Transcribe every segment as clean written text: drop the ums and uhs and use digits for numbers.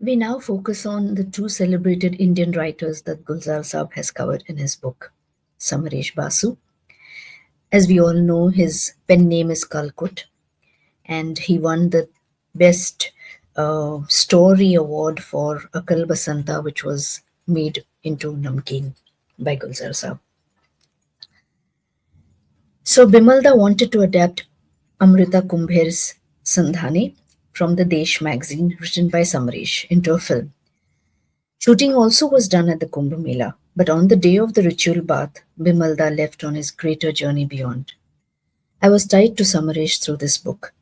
We now focus on the two celebrated Indian writers that Gulzar's has covered in his book, Samaresh Basu. As we all know, his pen name is Kalkut, and he won the Best Story Award for Akal Basanta, which was made into Namkeen by Gulzar's. So Bimalda wanted to adapt Amrita Kumbher's Sandhane from the Desh magazine written by Samaresh into a film. Shooting also was done at the Kumbh Mela, but on the day of the ritual bath, Bimalda left on his greater journey beyond. I was tied to Samaresh through this book.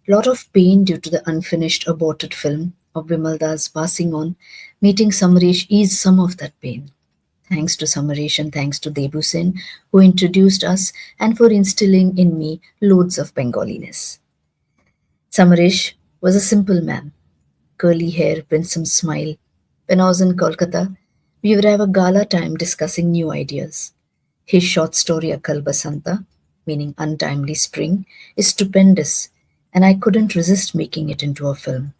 Lot of pain due to the unfinished aborted film of Bimalda's passing on, meeting Samaresh eased some of that pain. Thanks to Samaresh and thanks to Debu Sen, who introduced us and for instilling in me loads of Bengaliness. Samaresh was a simple man, curly hair, winsome smile. When I was in Kolkata, we would have a gala time discussing new ideas. His short story Akal Basanta, meaning untimely spring, is stupendous, and I couldn't resist making it into a film.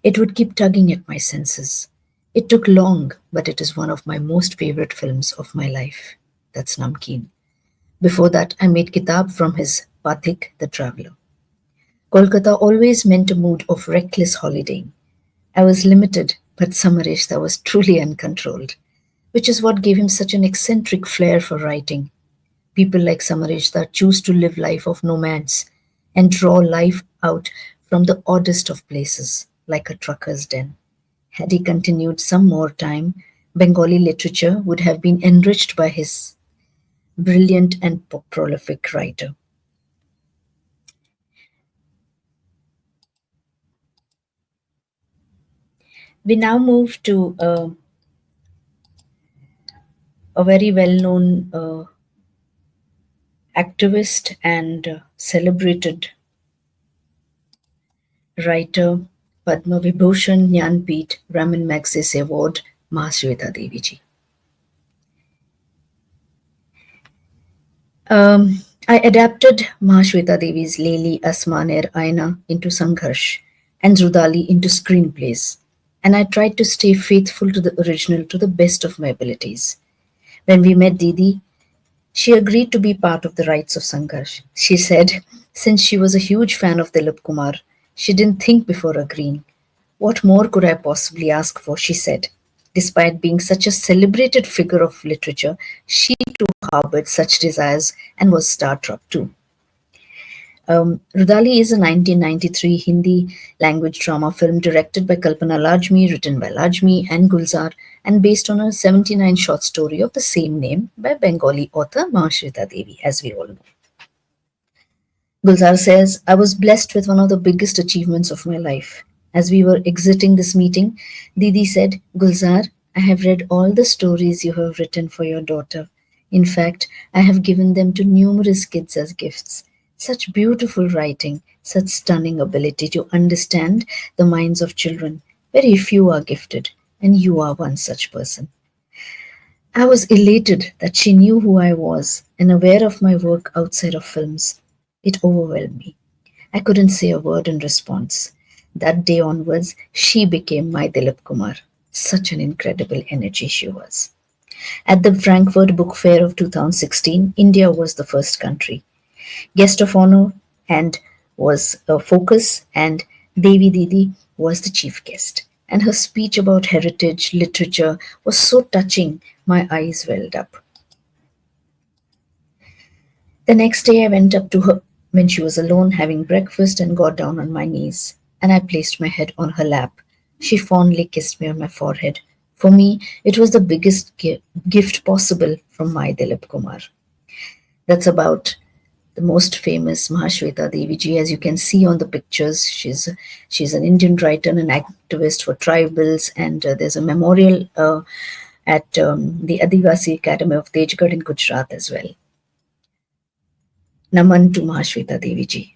It would keep tugging at my senses. It took long, but it is one of my most favorite films of my life. That's Namkeen. Before that, I made Kitab from his Pathik, the Traveller. Kolkata always meant a mood of reckless holidaying. I was limited, but Samaresh was truly uncontrolled, which is what gave him such an eccentric flair for writing. People like Samaresh choose to live life of nomads and draw life out from the oddest of places, like a trucker's den. Had he continued some more time, Bengali literature would have been enriched by his brilliant and prolific writer. We now move to a very well-known activist and celebrated writer, Padma Vibhushan Jnanpith Raman Magsaysay Award, Mahasweta Devi ji. I adapted Mahasweta Devi's Leli Asmaner Aina into Sangharsh and Rudali into screenplays, and I tried to stay faithful to the original to the best of my abilities. When we met Didi, she agreed to be part of the rites of Sangharsh. She said, since she was a huge fan of Dilip Kumar, she didn't think before agreeing. What more could I possibly ask for, she said. Despite being such a celebrated figure of literature, she too harbored such desires and was star-struck too. Rudali is a 1993 Hindi language drama film directed by Kalpana Lajmi, written by Lajmi and Gulzar, and based on a 79 short story of the same name by Bengali author Mahasweta Devi, as we all know. Gulzar says, I was blessed with one of the biggest achievements of my life. As we were exiting this meeting, Didi said, Gulzar, I have read all the stories you have written for your daughter. In fact, I have given them to numerous kids as gifts. Such beautiful writing, such stunning ability to understand the minds of children. Very few are gifted, and you are one such person. I was elated that she knew who I was and aware of my work outside of films. It overwhelmed me. I couldn't say a word in response. That day onwards, she became my Dilip Kumar. Such an incredible energy she was. At the Frankfurt Book Fair of 2016, India was the first country. Guest of honor and was a focus, and Devi Didi was the chief guest. And her speech about heritage literature was so touching, my eyes welled up. The next day I went up to her when she was alone having breakfast and got down on my knees, and I placed my head on her lap. She fondly kissed me on my forehead. For me, it was the biggest gift possible from my Dilip Kumar. That's about the most famous Mahasweta Devi ji. As you can see on the pictures, she's an Indian writer and an activist for tribals, and there's a memorial at the Adivasi Academy of Tejgarh in Gujarat as well. Naman to Mahasweta Devi ji.